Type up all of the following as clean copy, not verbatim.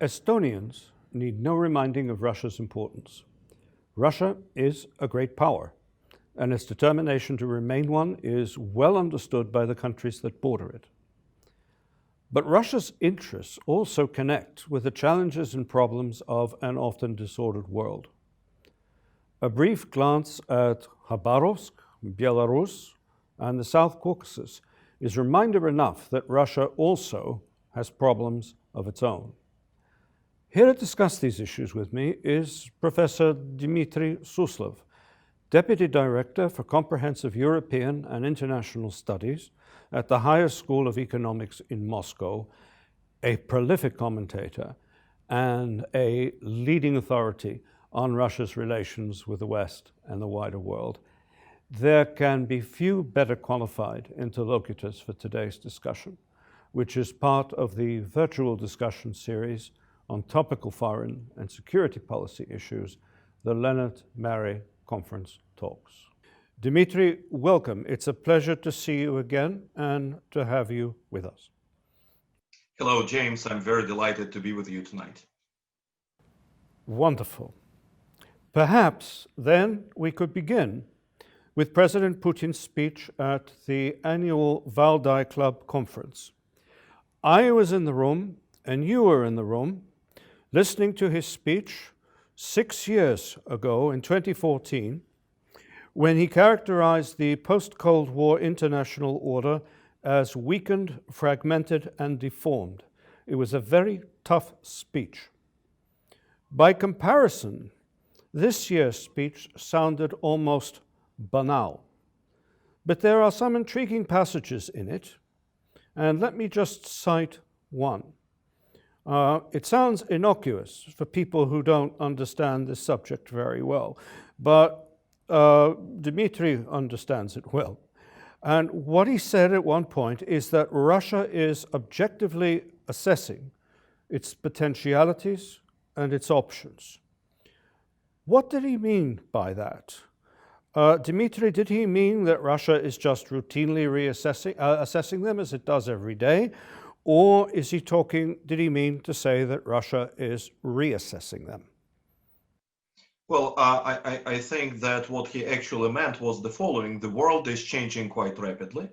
Estonians need no reminding of Russia's importance. Russia is a great power, and its determination to remain one is well understood by the countries that border it. But Russia's interests also connect with the challenges and problems of an often disordered world. A brief glance at Khabarovsk, Belarus, and the South Caucasus is reminder enough that Russia also has problems of its own. Here to discuss these issues with me is Professor Dmitry Suslov, Deputy Director for Comprehensive European and International Studies at the Higher School of Economics in Moscow, a prolific commentator and a leading authority on Russia's relations with the West and the wider world. There can be few better qualified interlocutors for today's discussion, which is part of the virtual discussion series on topical foreign and security policy issues, the Lennart Meri Conference Talks. Dmitry, welcome. It's a pleasure to see you again and to have you with us. Hello, James. I'm very delighted to be with you tonight. Wonderful. Perhaps then we could begin with President Putin's speech at the annual Valdai Club conference. I was in the room, and you were in the room, listening to his speech 6 years ago in 2014, when he characterized the post-Cold War international order as weakened, fragmented, and deformed. It was a very tough speech. By comparison, this year's speech sounded almost banal. But there are some intriguing passages in it, and let me just cite one. It sounds innocuous for people who don't understand this subject very well, but Dmitry understands it well. And what he said at one point is that Russia is objectively assessing its potentialities and its options. What did he mean by that? Dmitry, did he mean that Russia is just routinely assessing them as it does every day? Or did he mean to say that Russia is reassessing them? Well, I think that what he actually meant was the following. The world is changing quite rapidly.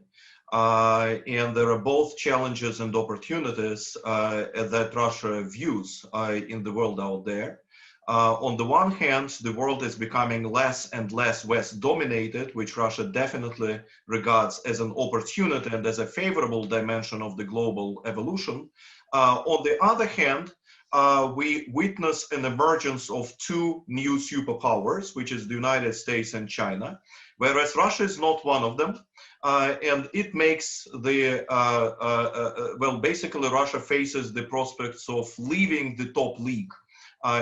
And there are both challenges and opportunities that Russia views in the world out there. On the one hand, the world is becoming less and less West dominated, which Russia definitely regards as an opportunity and as a favorable dimension of the global evolution. On the other hand, we witness an emergence of two new superpowers, which is the United States and China, whereas Russia is not one of them. And it makes basically Russia faces the prospects of leaving the top league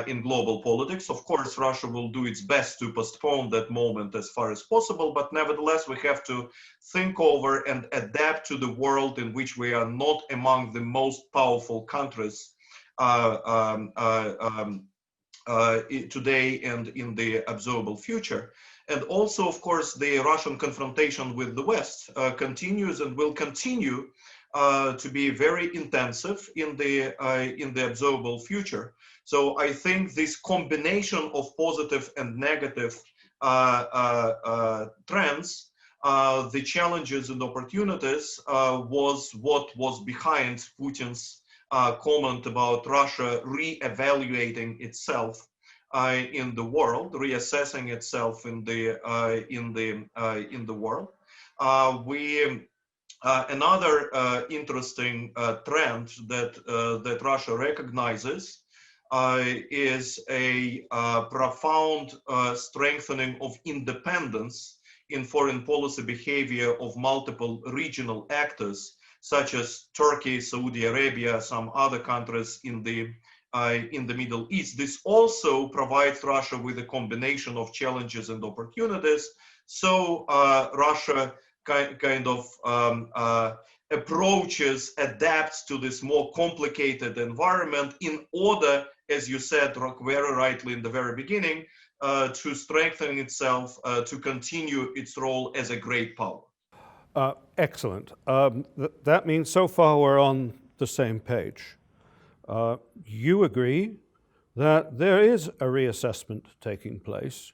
in global politics. Of course, Russia will do its best to postpone that moment as far as possible, but nevertheless, we have to think over and adapt to the world in which we are not among the most powerful countries today and in the observable future. And also, of course, the Russian confrontation with the West continues and will continue to be very intensive in the observable future. So I think this combination of positive and negative trends, the challenges and opportunities, was what was behind Putin's comment about Russia re-evaluating itself in the world, reassessing itself in the world. Another interesting trend that Russia recognizes is a profound strengthening of independence in foreign policy behavior of multiple regional actors, such as Turkey, Saudi Arabia, some other countries in the Middle East. This also provides Russia with a combination of challenges and opportunities. So Russia kind of approaches, adapts to this more complicated environment in order, as you said very rightly in the very beginning, to strengthen itself, to continue its role as a great power. Excellent. That means so far we're on the same page. you agree that there is a reassessment taking place,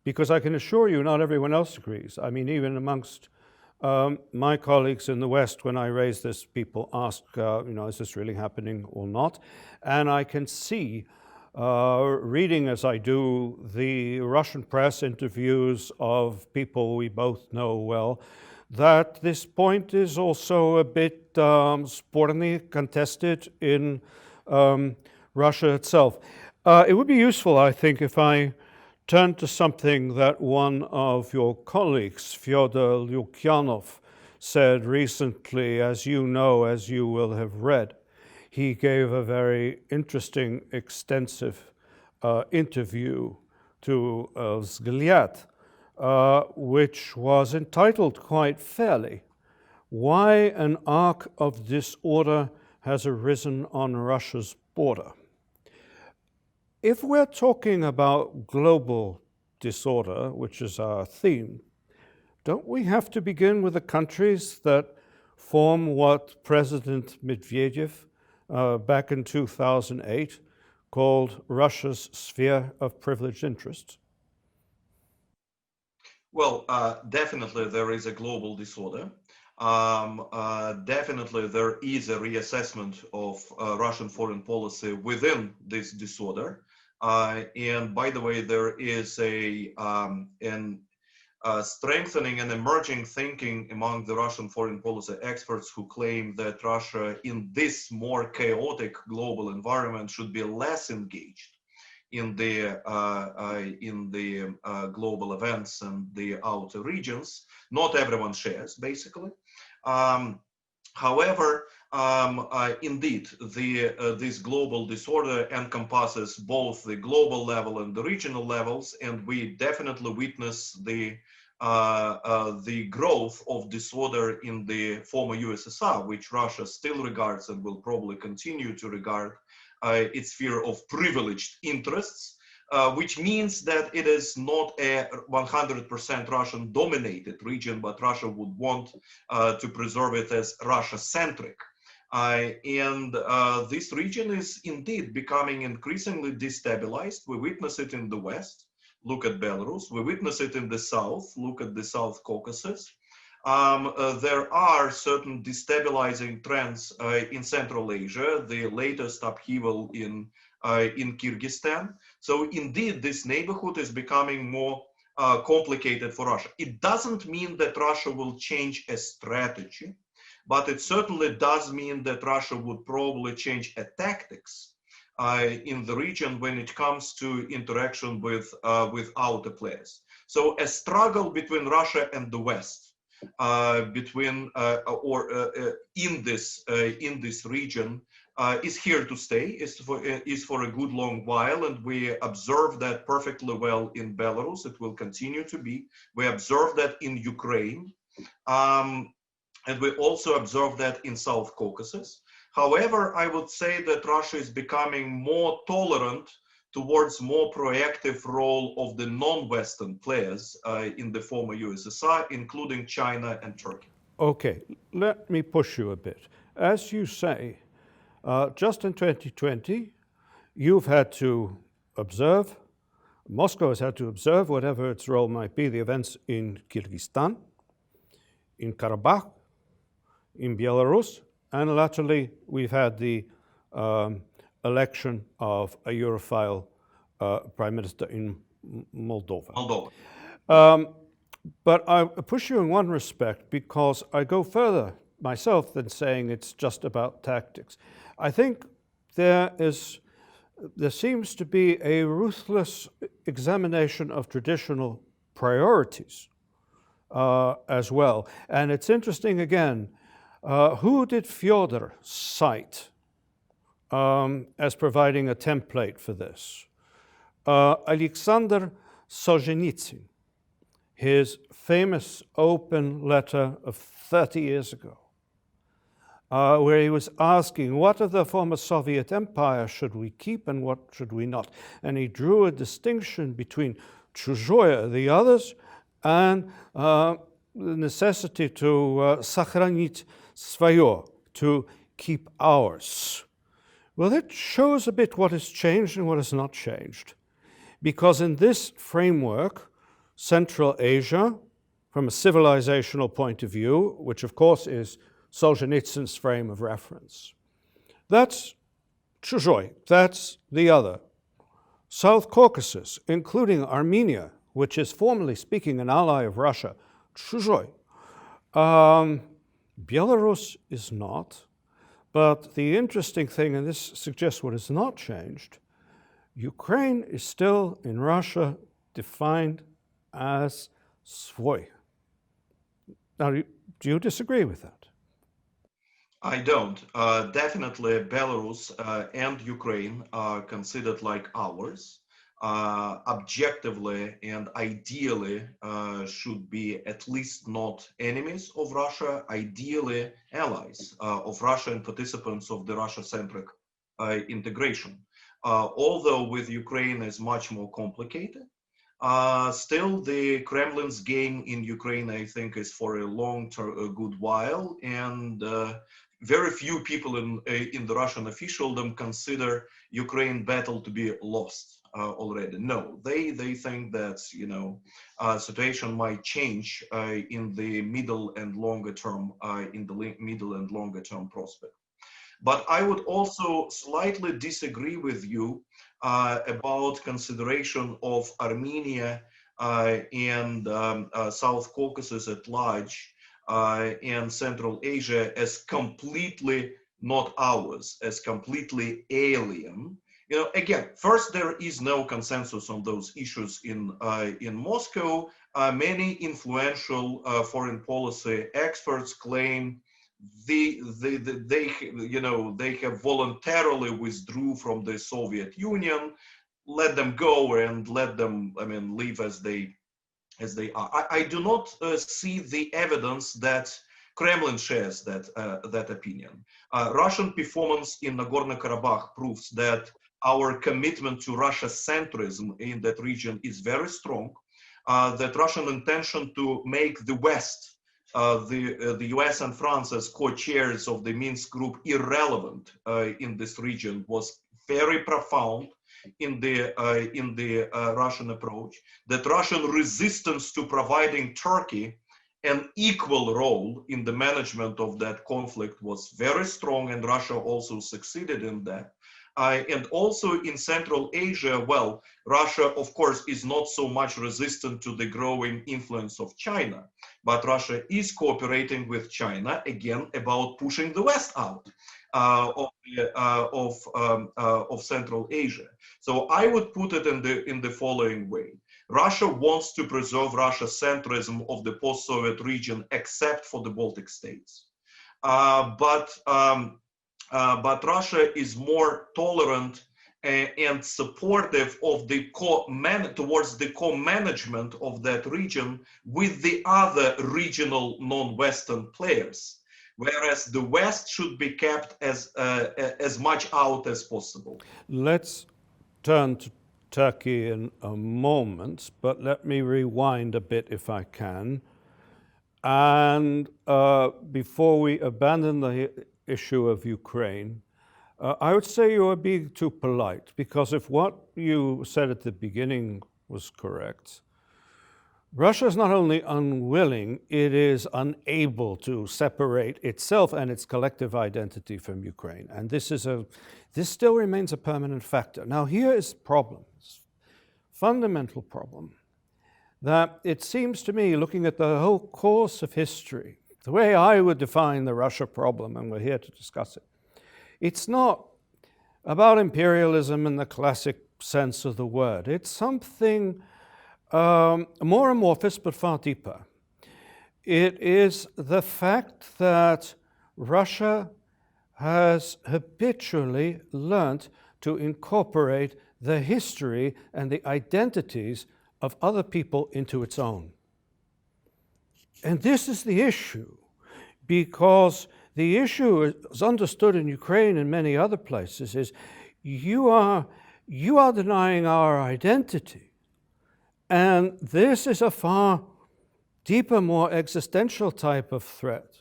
because I can assure you not everyone else agrees. I mean, even amongst my colleagues in the West, when I raise this, people ask, is this really happening or not? And I can see, reading as I do the Russian press interviews of people we both know well, that this point is also a bit sporny, contested in Russia itself. It would be useful, I think, if I turn to something that one of your colleagues, Fyodor Lukyanov, said recently, as you know, as you will have read. He gave a very interesting, extensive interview to Vzгляд, which was entitled quite fairly, "Why an Arc of Disorder Has Arisen on Russia's Border." If we're talking about global disorder, which is our theme, don't we have to begin with the countries that form what President Medvedev back in 2008 called Russia's sphere of privileged interests? Well, definitely there is a global disorder. Definitely there is a reassessment of Russian foreign policy within this disorder. And by the way, there is a strengthening and emerging thinking among the Russian foreign policy experts who claim that Russia in this more chaotic global environment should be less engaged in the global events and the outer regions. Not everyone shares, basically. However, indeed, this global disorder encompasses both the global level and the regional levels, and we definitely witness the growth of disorder in the former USSR, which Russia still regards and will probably continue to regard its sphere of privileged interests, which means that it is not a 100% Russian dominated region, but Russia would want to preserve it as Russia-centric. And this region is indeed becoming increasingly destabilized. We witness it in the West, look at Belarus. We witness it in the South, look at the South Caucasus. There are certain destabilizing trends in Central Asia, the latest upheaval in Kyrgyzstan. So indeed, this neighborhood is becoming more complicated for Russia. It doesn't mean that Russia will change a strategy, but it certainly does mean that Russia would probably change a tactics in the region when it comes to interaction with outer players. So a struggle between Russia and the West, in this region, is here to stay, is for a good long while, and we observe that perfectly well in Belarus. It will continue to be. We observe that in Ukraine, and we also observe that in South Caucasus. However, I would say that Russia is becoming more tolerant towards more proactive role of the non-Western players in the former USSR, including China and Turkey. Okay, let me push you a bit. As you say, just in 2020, you've had to observe, Moscow has had to observe, whatever its role might be, the events in Kyrgyzstan, in Karabakh, in Belarus, and latterly we've had the election of a Europhile prime minister in Moldova. But I push you in one respect because I go further myself than saying it's just about tactics. I think there seems to be a ruthless examination of traditional priorities as well. And it's interesting again, who did Fyodor cite as providing a template for this? Alexander Solzhenitsyn, his famous open letter of 30 years ago, where he was asking, what of the former Soviet Empire should we keep and what should we not? And he drew a distinction between чужое, the others, and the necessity to сохранить свое, to keep ours. Well, that shows a bit what has changed and what has not changed. Because in this framework, Central Asia, from a civilizational point of view, which of course is Solzhenitsyn's frame of reference, that's чужой, that's the other. South Caucasus, including Armenia, which is formally speaking an ally of Russia, чужой. Belarus is not. But the interesting thing, and this suggests what has not changed, Ukraine is still in Russia defined as свой. Now, do you disagree with that? I don't. Definitely Belarus and Ukraine are considered like ours. Objectively and ideally should be at least not enemies of Russia, ideally allies of Russia and participants of the Russia-centric integration. Although with Ukraine is much more complicated, still the Kremlin's game in Ukraine, I think, is for a good while, and very few people in the Russian officialdom consider Ukraine battle to be lost. Already. No, they think that situation might change in the middle and longer term prospect. But I would also slightly disagree with you about consideration of Armenia and South Caucasus at large and Central Asia as completely not ours, as completely alien. Again, first, there is no consensus on those issues in Moscow. Many influential foreign policy experts claim they have voluntarily withdrew from the Soviet Union. Let them go and let them, live as they are. I do not see the evidence that Kremlin shares that opinion. Russian performance in Nagorno-Karabakh proves that our commitment to Russia-centrism in that region is very strong, that Russian intention to make the West, the US and France as co-chairs of the Minsk group irrelevant in this region was very profound in the Russian approach, that Russian resistance to providing Turkey an equal role in the management of that conflict was very strong, and Russia also succeeded in that. And also in Central Asia, well, Russia, of course, is not so much resistant to the growing influence of China, but Russia is cooperating with China, again, about pushing the West out of Central Asia. So I would put it in the following way. Russia wants to preserve Russia-centrism of the post-Soviet region, except for the Baltic states. But Russia is more tolerant and supportive of towards the co-management of that region with the other regional non-Western players, whereas the West should be kept as much out as possible. Let's turn to Turkey in a moment, but let me rewind a bit if I can. And before we abandon the issue of Ukraine, I would say you are being too polite, because if what you said at the beginning was correct, Russia is not only unwilling, it is unable to separate itself and its collective identity from Ukraine. And this still remains a permanent factor. Now here is the problem, fundamental problem, that it seems to me, looking at the whole course of history, the way I would define the Russia problem, and we're here to discuss it, it's not about imperialism in the classic sense of the word. It's something more amorphous but far deeper. It is the fact that Russia has habitually learnt to incorporate the history and the identities of other people into its own. And this is the issue, because the issue is understood in Ukraine and many other places is you are denying our identity. And this is a far deeper, more existential type of threat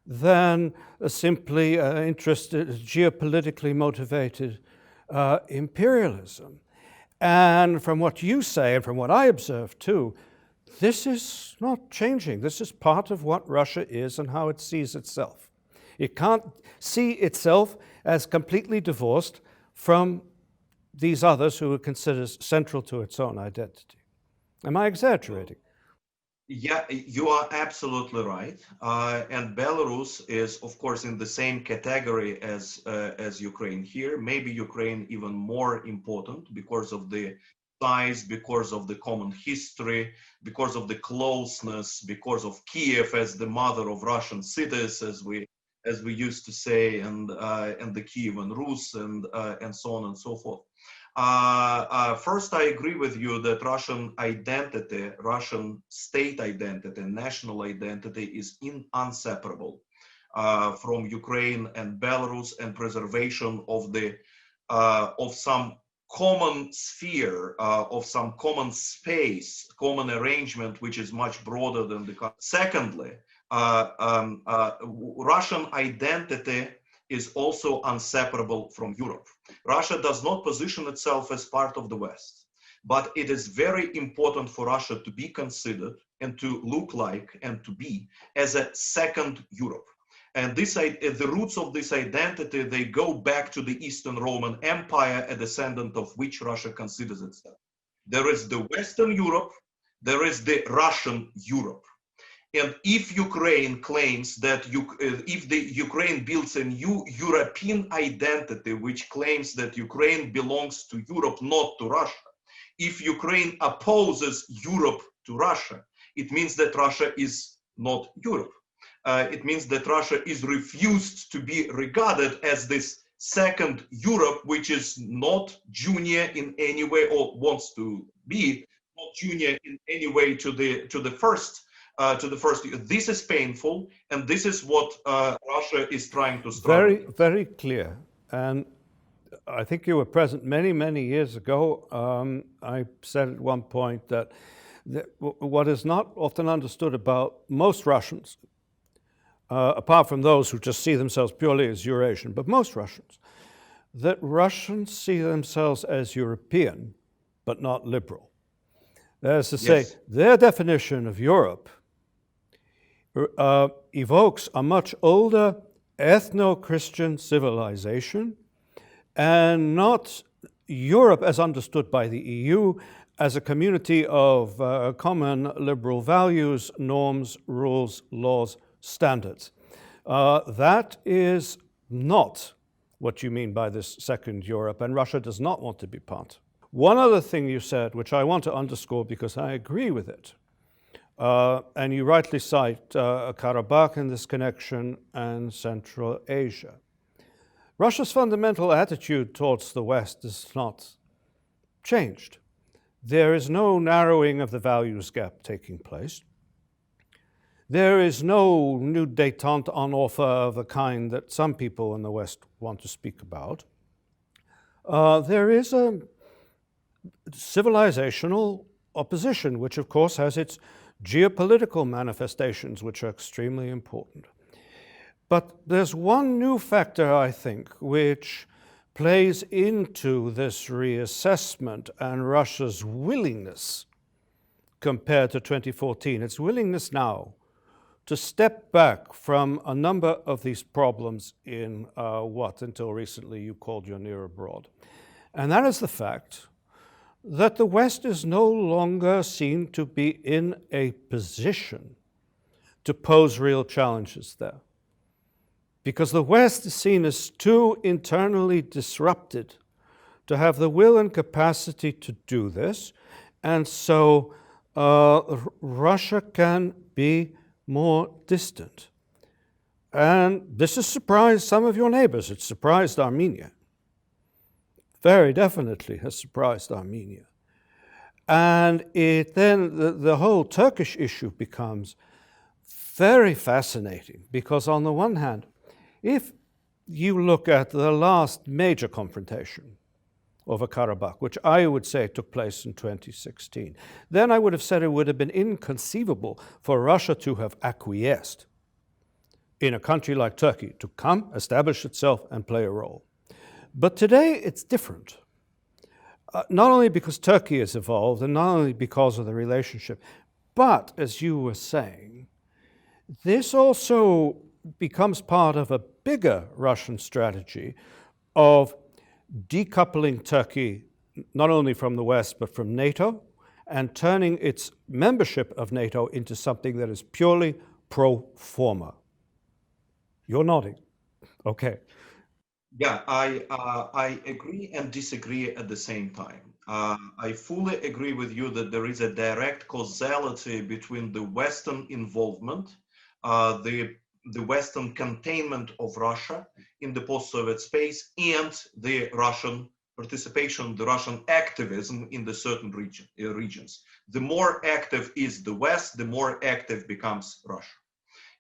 than simply geopolitically motivated imperialism. And from what you say, and from what I observe too, this is not changing. This is part of what Russia is and how it sees itself. It can't see itself as completely divorced from these others who it considers central to its own identity. Am I exaggerating? Yeah, you are absolutely right. And Belarus is, of course, in the same category as Ukraine here. Maybe Ukraine even more important because of the size, because of the common history, because of the closeness, because of Kiev as the mother of Russian cities, as we used to say, and the Kievan Rus, and so on and so forth. First, I agree with you that Russian identity, Russian state identity, national identity is inseparable from Ukraine and Belarus, and preservation of some common sphere, of some common space, common arrangement, which is much broader than the. Secondly, Russian identity is also inseparable from Europe. Russia does not position itself as part of the West, but it is very important for Russia to be considered and to look like and to be as a second Europe. And the roots of this identity, they go back to the Eastern Roman Empire, a descendant of which Russia considers itself. There is the Western Europe, there is the Russian Europe. And if Ukraine claims that, if the Ukraine builds a new European identity, which claims that Ukraine belongs to Europe, not to Russia, if Ukraine opposes Europe to Russia, it means that Russia is not Europe. It means that Russia is refused to be regarded as this second Europe, which is not junior in any way, or wants to be not junior in any way to the first. This is painful, and this is what Russia is trying to struggle. Very, very clear. And I think you were present many, many years ago. I said at one point that what is not often understood about most Russians, apart from those who just see themselves purely as Eurasian, but most Russians, that Russians see themselves as European, but not liberal. That is to say, their definition of Europe evokes a much older ethno-Christian civilization, and not Europe as understood by the EU as a community of common liberal values, norms, rules, laws, standards. That is not what you mean by this second Europe, and Russia does not want to be part. One other thing you said, which I want to underscore because I agree with it, and you rightly cite Karabakh in this connection and Central Asia. Russia's fundamental attitude towards the West is not changed. There is no narrowing of the values gap taking place. There is no new détente on offer of the kind that some people in the West want to speak about. There is a civilizational opposition, which of course has its geopolitical manifestations, which are extremely important. But there's one new factor, I think, which plays into this reassessment and Russia's willingness compared to 2014. Its willingness now to step back from a number of these problems in what until recently you called your near abroad. And that is the fact that the West is no longer seen to be in a position to pose real challenges there. Because the West is seen as too internally disrupted to have the will and capacity to do this. And so Russia can be more distant. And this has surprised some of your neighbors. It surprised Armenia. Very definitely has surprised Armenia. And it then, the whole Turkish issue becomes very fascinating because on the one hand, if you look at the last major confrontation over Karabakh, which I would say took place in 2016, then I would have said it would have been inconceivable for Russia to have acquiesced in a country like Turkey to come, establish itself, and play a role. But today it's different. Not only because Turkey has evolved, and not only because of the relationship, but, as you were saying, this also becomes part of a bigger Russian strategy of decoupling Turkey not only from the West but from NATO, and turning its membership of NATO into something that is purely pro forma. You're nodding. Okay. Yeah, I agree and disagree at the same time. I fully agree with you that there is a direct causality between the Western involvement, the Western containment of Russia in the post-Soviet space, and the Russian participation, the Russian activism in the certain regions. The more active is the West, the more active becomes Russia.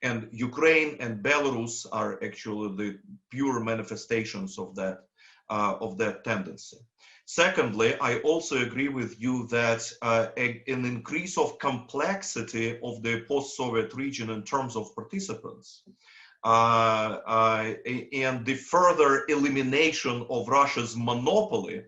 And Ukraine and Belarus are actually the pure manifestations of that tendency. Secondly, I also agree with you that an increase of complexity of the post-Soviet region in terms of participants and the further elimination of Russia's monopoly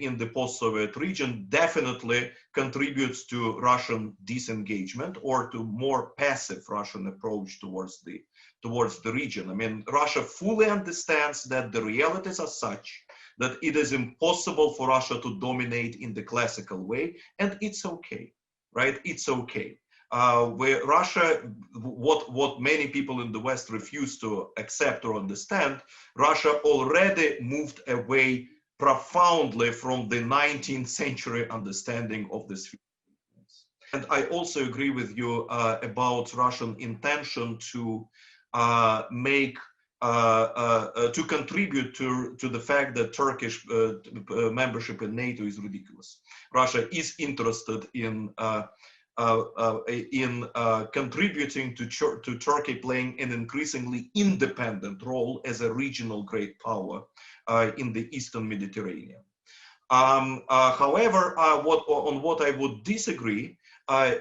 in the post-Soviet region definitely contributes to Russian disengagement or to more passive Russian approach towards the region. I mean, Russia fully understands that the realities are such that it is impossible for Russia to dominate in the classical way, and it's okay, right? It's okay. Where Russia, what many people in the West refuse to accept or understand, Russia already moved away profoundly from the 19th century understanding of this. And I also agree with you about Russian intention to to contribute to the fact that Turkish membership in NATO is ridiculous. Russia is interested in contributing to Turkey playing an increasingly independent role as a regional great power in the Eastern Mediterranean. However, what I would disagree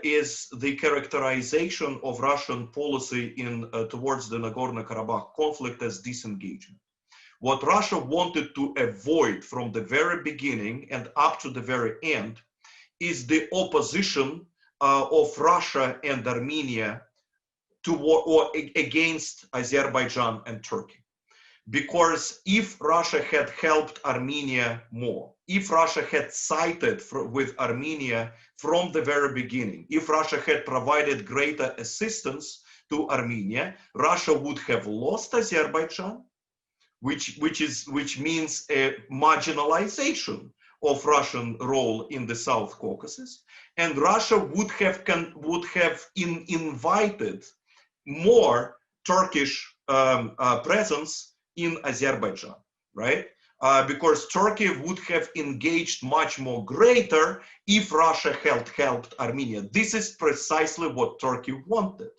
is the characterization of Russian policy towards the Nagorno-Karabakh conflict as disengagement. What Russia wanted to avoid from the very beginning and up to the very end is the opposition of Russia and Armenia against Azerbaijan and Turkey. Because if Russia had helped Armenia more, if Russia had sided with Armenia from the very beginning, if Russia had provided greater assistance to Armenia, Russia would have lost Azerbaijan, which means a marginalization of Russian role in the South Caucasus, and Russia would have invited more Turkish presence in Azerbaijan, right? Because Turkey would have engaged much more greater if Russia had helped Armenia. This is precisely what Turkey wanted.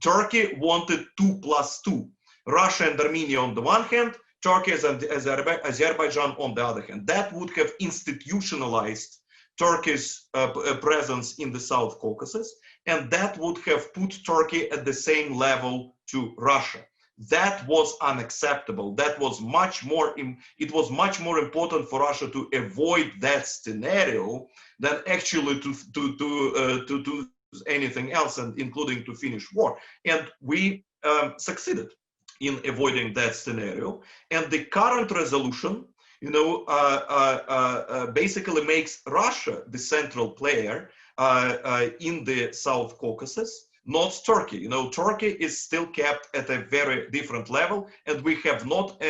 Turkey wanted 2+2. Russia and Armenia on the one hand, Turkey and Azerbaijan on the other hand. That would have institutionalized Turkey's presence in the South Caucasus, and that would have put Turkey at the same level to Russia. That was unacceptable. That was it was much more important for Russia to avoid that scenario than actually to do anything else, and including to finish war. And we succeeded in avoiding that scenario. And the current resolution, basically makes Russia the central player in the South Caucasus, not Turkey. Turkey is still kept at a very different level, and we have not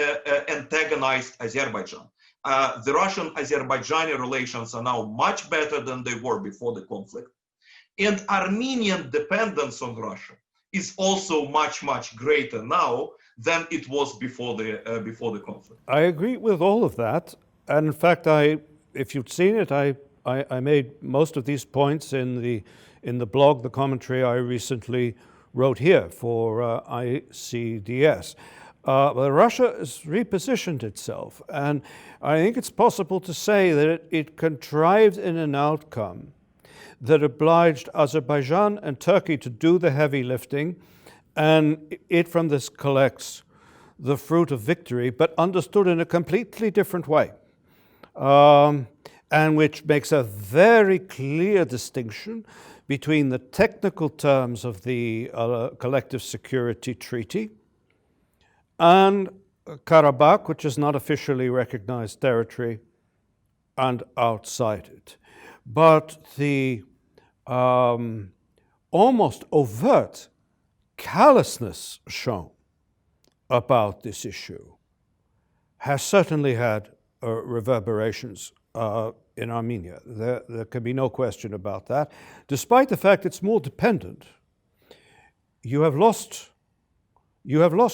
antagonized Azerbaijan. The Russian-Azerbaijani relations are now much better than they were before the conflict. And Armenian dependence on Russia is also much, much greater now than it was before the conflict. I agree with all of that. And in fact, if you've seen it, I made most of these points in the blog, the commentary I recently wrote here for ICDS. But Russia has repositioned itself, and I think it's possible to say that it contrived in an outcome that obliged Azerbaijan and Turkey to do the heavy lifting, and it from this collects the fruit of victory, but understood in a completely different way, and which makes a very clear distinction between the technical terms of the Collective Security Treaty and Karabakh, which is not officially recognized territory, and outside it. But the almost overt callousness shown about this issue has certainly had reverberations in Armenia. There can be no question about that. Despite the fact it's more dependent, you have lost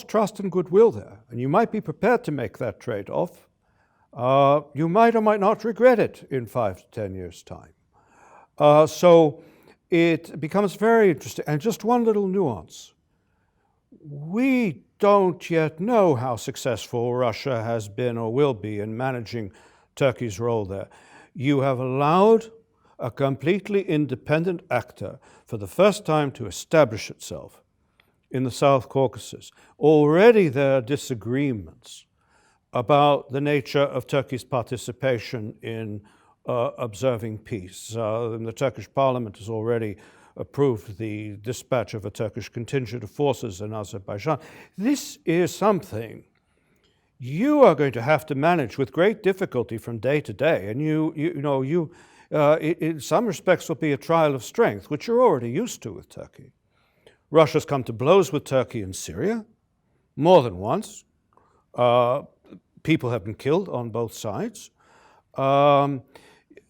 trust and goodwill there, and you might be prepared to make that trade-off. You might or might not regret it in 5 to 10 years' time. So it becomes very interesting. And just one little nuance. We don't yet know how successful Russia has been or will be in managing Turkey's role there. You have allowed a completely independent actor for the first time to establish itself in the South Caucasus. Already there are disagreements about the nature of Turkey's participation in observing peace. And the Turkish parliament has already approved the dispatch of a Turkish contingent of forces in Azerbaijan. This is something you are going to have to manage with great difficulty from day to day, and in some respects will be a trial of strength, which you're already used to with Turkey. Russia's come to blows with Turkey in Syria more than once. People have been killed on both sides.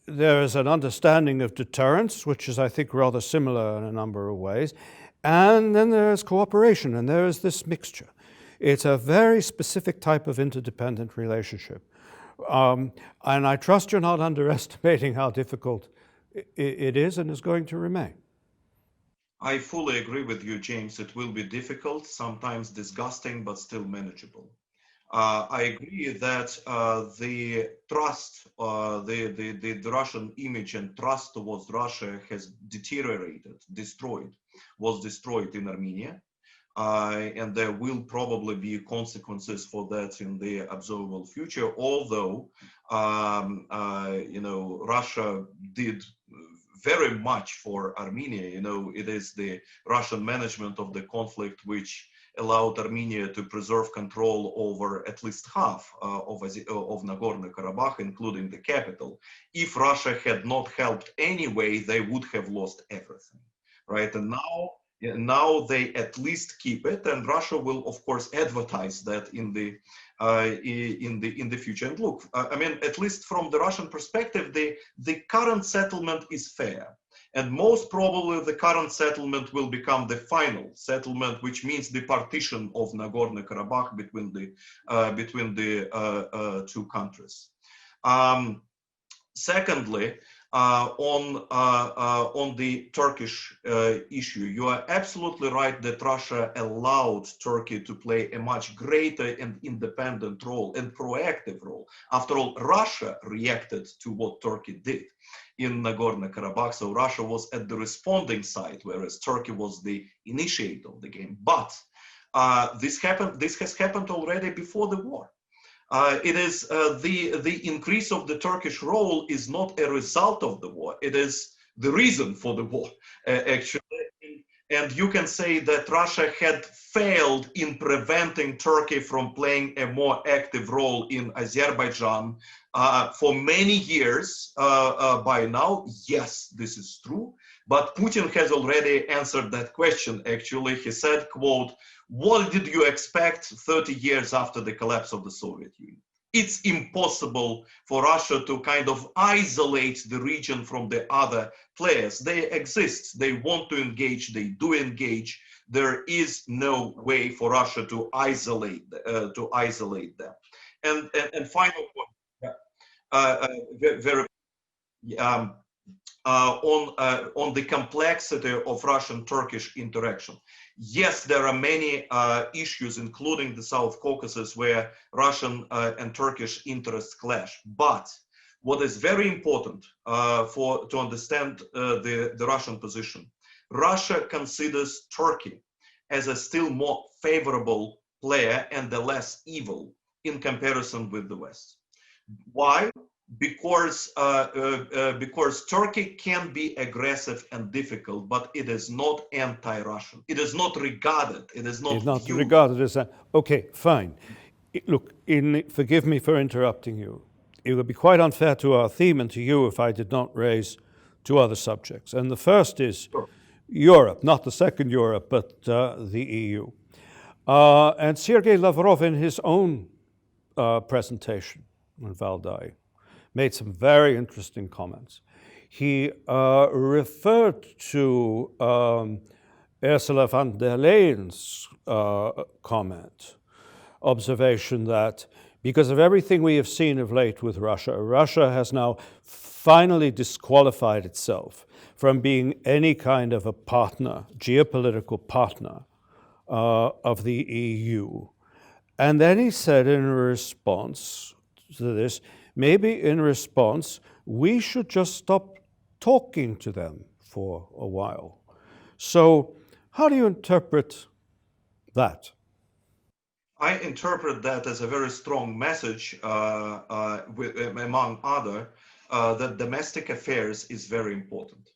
There is an understanding of deterrence, which is, I think, rather similar in a number of ways. And then there is cooperation, and there is this mixture. It's a very specific type of interdependent relationship. And I trust you're not underestimating how difficult it is and is going to remain. I fully agree with you, James. It will be difficult, sometimes disgusting, but still manageable. I agree that the trust, the Russian image and trust towards Russia has deteriorated, was destroyed in Armenia. And there will probably be consequences for that in the observable future, although, Russia did very much for Armenia. It is the Russian management of the conflict which allowed Armenia to preserve control over at least half of Nagorno-Karabakh, including the capital. If Russia had not helped anyway, they would have lost everything, right? And now they at least keep it, and Russia will, of course, advertise that in the future. And look, at least from the Russian perspective, the current settlement is fair. And most probably the current settlement will become the final settlement, which means the partition of Nagorno-Karabakh between the two countries. Secondly, on the Turkish issue, you are absolutely right that Russia allowed Turkey to play a much greater and independent role and proactive role. After all, Russia reacted to what Turkey did in Nagorno-Karabakh, so Russia was at the responding side, whereas Turkey was the initiator of the game. But this has happened already before the war. It is the increase of the Turkish role is not a result of the war. It is the reason for the war, actually. And you can say that Russia had failed in preventing Turkey from playing a more active role in Azerbaijan for many years by now. Yes, this is true. But Putin has already answered that question, actually. He said, quote, "What did you expect 30 years after the collapse of the Soviet Union? It's impossible for Russia to kind of isolate the region from the other players. They exist, they want to engage, they do engage. There is no way for Russia to isolate them." And final point, on the complexity of Russian-Turkish interaction. Yes, there are many issues, including the South Caucasus, where Russian and Turkish interests clash. But what is very important to understand the Russian position, Russia considers Turkey as a still more favorable player and the less evil in comparison with the West. Why? Because Turkey can be aggressive and difficult, but it is not anti-Russian. It is not regarded. It is not It's not viewed. regarded as that. Okay, fine. Look, forgive me for interrupting you. It would be quite unfair to our theme and to you if I did not raise two other subjects. And the first is Sure. Europe, not the second Europe, but the EU. And Sergei Lavrov, in his own presentation on Valdai, made some very interesting comments. He referred to Ursula von der Leyen's observation that because of everything we have seen of late with Russia, Russia has now finally disqualified itself from being any kind of a partner, geopolitical partner of the EU. And then he said in response to this, maybe in response, we should just stop talking to them for a while. So how do you interpret that? I interpret that as a very strong message, among other, that domestic affairs is very important.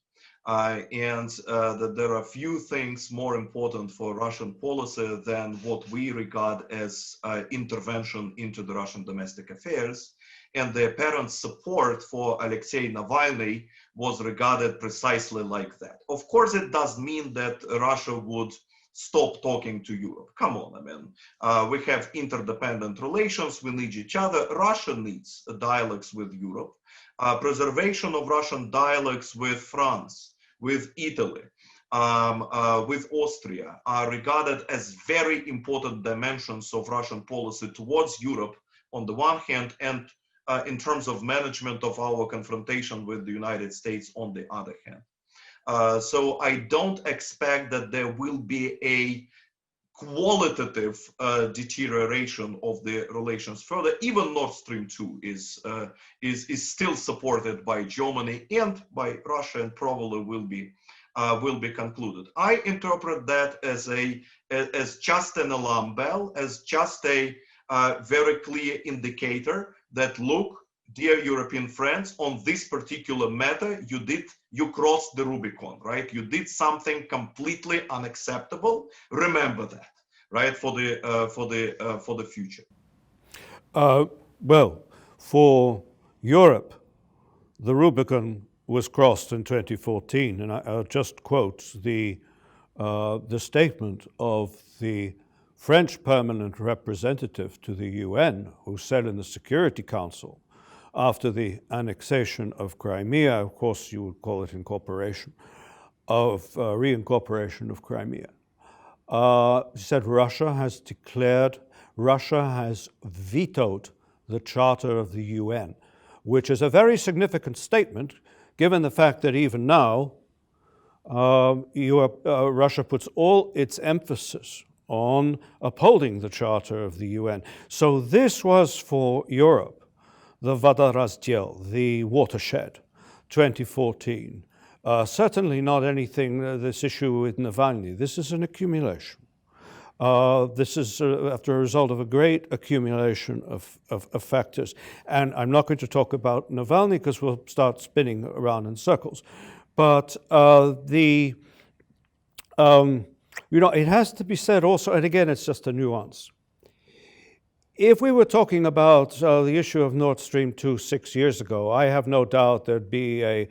And that there are few things more important for Russian policy than what we regard as intervention into the Russian domestic affairs. And the apparent support for Alexei Navalny was regarded precisely like that. Of course, it does mean that Russia would stop talking to Europe. Come on, I mean, we have interdependent relations, we need each other. Russia needs dialogues with Europe. Preservation of Russian dialogues with France, with Italy, with Austria are regarded as very important dimensions of Russian policy towards Europe on the one hand, and in terms of management of our confrontation with the United States on the other hand. So I don't expect that there will be a qualitative deterioration of the relations further. Even Nord Stream 2 is still supported by Germany and by Russia, and probably will be concluded. I interpret that as just an alarm bell, as just a very clear indicator that, look, dear European friends, on this particular matter, you crossed the Rubicon, right? You did something completely unacceptable. Remember that, right? For the future. Well, for Europe, the Rubicon was crossed in 2014, and I'll just quote the statement of the French permanent representative to the UN, who said in the Security Council, after the annexation of Crimea, of course you would call it incorporation, reincorporation of Crimea. He said Russia has vetoed the Charter of the UN, which is a very significant statement given the fact that even now Russia puts all its emphasis on upholding the Charter of the UN. So this was for Europe the Vodorazděl, the watershed, 2014. Certainly not anything, this issue with Navalny. This is an accumulation. This is after a result of a great accumulation of factors. And I'm not going to talk about Navalny because we'll start spinning around in circles. But it has to be said also, and again, it's just a nuance. If we were talking about the issue of Nord Stream 2 6 years ago, I have no doubt there'd be a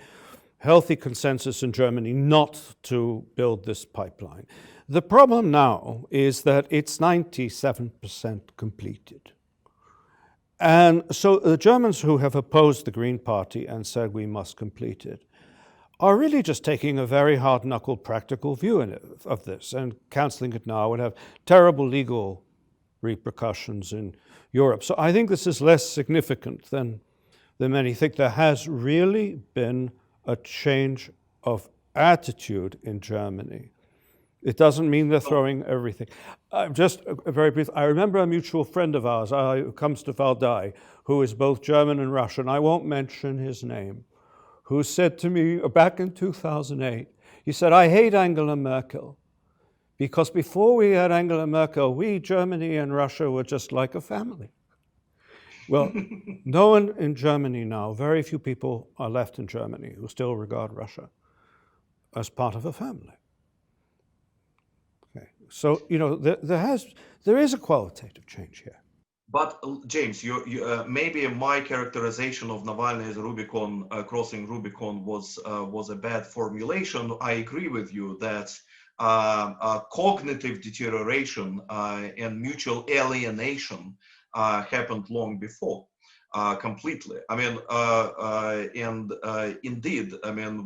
healthy consensus in Germany not to build this pipeline. The problem now is that it's 97% completed. And so the Germans who have opposed the Green Party and said we must complete it are really just taking a very hard-knuckled practical view of this, and cancelling it now would have terrible legal repercussions in Europe. So I think this is less significant than many think. There has really been a change of attitude in Germany. It doesn't mean they're throwing everything. Just very brief, I remember a mutual friend of ours who comes to Valdai, who is both German and Russian, I won't mention his name, who said to me back in 2008, he said, I hate Angela Merkel Because before we had Angela Merkel, we, Germany and Russia, were just like a family. Well, no one in Germany now, very few people are left in Germany who still regard Russia as part of a family. Okay. So, you know, there is a qualitative change here. But James, maybe my characterization of Navalny as Rubicon, crossing Rubicon, was a bad formulation. I agree with you that cognitive deterioration and mutual alienation happened long before, completely. I mean, indeed, I mean,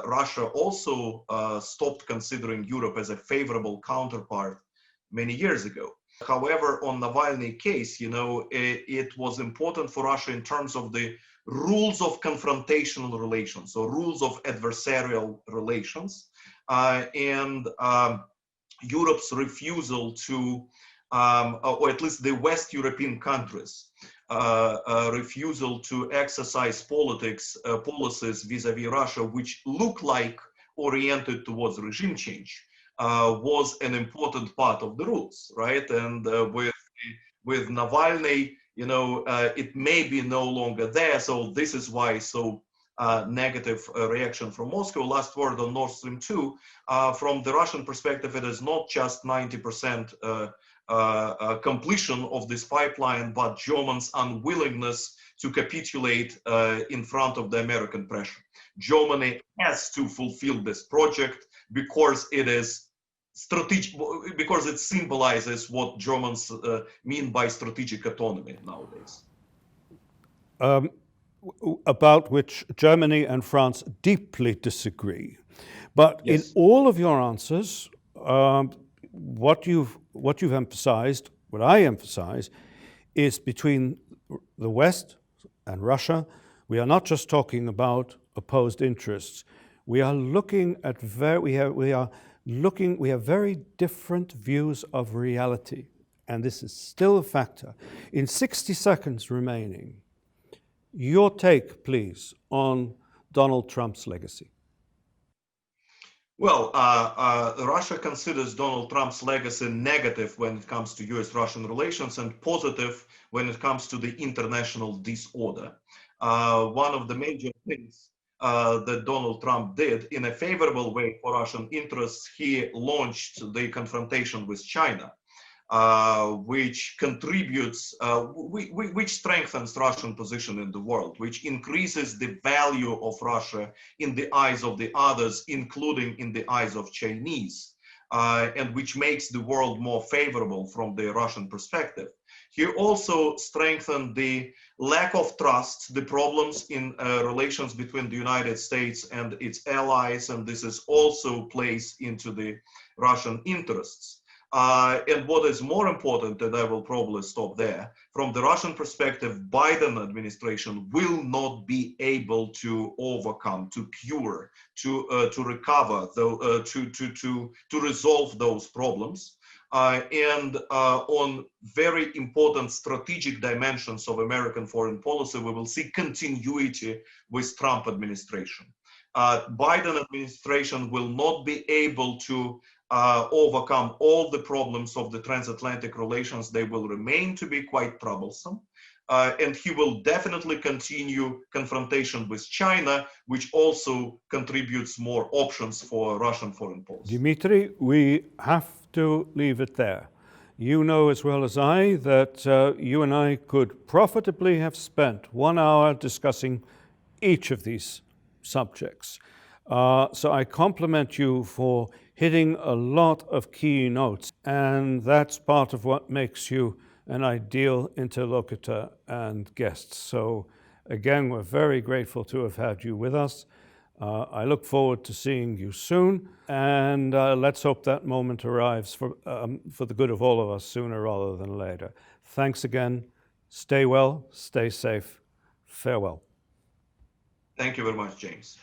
Russia also stopped considering Europe as a favorable counterpart many years ago. However, on Navalny case, you know, it was important for Russia in terms of the rules of confrontational relations, or rules of adversarial relations, and Europe's refusal to, or at least the West European countries, refusal to exercise policies vis-a-vis Russia, which look like oriented towards regime change. Was an important part of the rules, right? And with Navalny, you know, it may be no longer there. So this is why so negative reaction from Moscow. Last word on Nord Stream 2. From the Russian perspective, it is not just 90% completion of this pipeline, but Germany's unwillingness to capitulate in front of the American pressure. Germany has to fulfill this project because it is strategic, because it symbolizes what Germans mean by strategic autonomy nowadays. About which Germany and France deeply disagree. But Yes. in all of your answers, what you've emphasized, what I emphasize, is between the West and Russia, we are not just talking about opposed interests. We are looking at we have very different views of reality, and this is still a factor. In 60 seconds remaining, your take, please, on Donald Trump's legacy. Well, Russia considers Donald Trump's legacy negative when it comes to US-Russian relations and positive when it comes to the international disorder. One of the major things that Donald Trump did in a favorable way for Russian interests, he launched the confrontation with China, which contributes, which strengthens Russian position in the world, which increases the value of Russia in the eyes of the others, including in the eyes of Chinese, and which makes the world more favorable from the Russian perspective. He also strengthened the lack of trust, the problems in relations between the United States and its allies, and this is also plays into the Russian interests. And what is more important, and I will probably stop there, from the Russian perspective, Biden administration will not be able to overcome, to cure, to recover, to resolve those problems. And on very important strategic dimensions of American foreign policy, we will see continuity with Trump administration. Biden administration will not be able to overcome all the problems of the transatlantic relations. They will remain to be quite troublesome. And he will definitely continue confrontation with China, which also contributes more options for Russian foreign policy. Dmitry, we have to leave it there. You know as well as I that you and I could profitably have spent 1 hour discussing each of these subjects. So I compliment you for hitting a lot of key notes, and that's part of what makes you an ideal interlocutor and guest. So again, we're very grateful to have had you with us. I look forward to seeing you soon, and let's hope that moment arrives for the good of all of us sooner rather than later. Thanks again. Stay well, stay safe. Farewell. Thank you very much, James.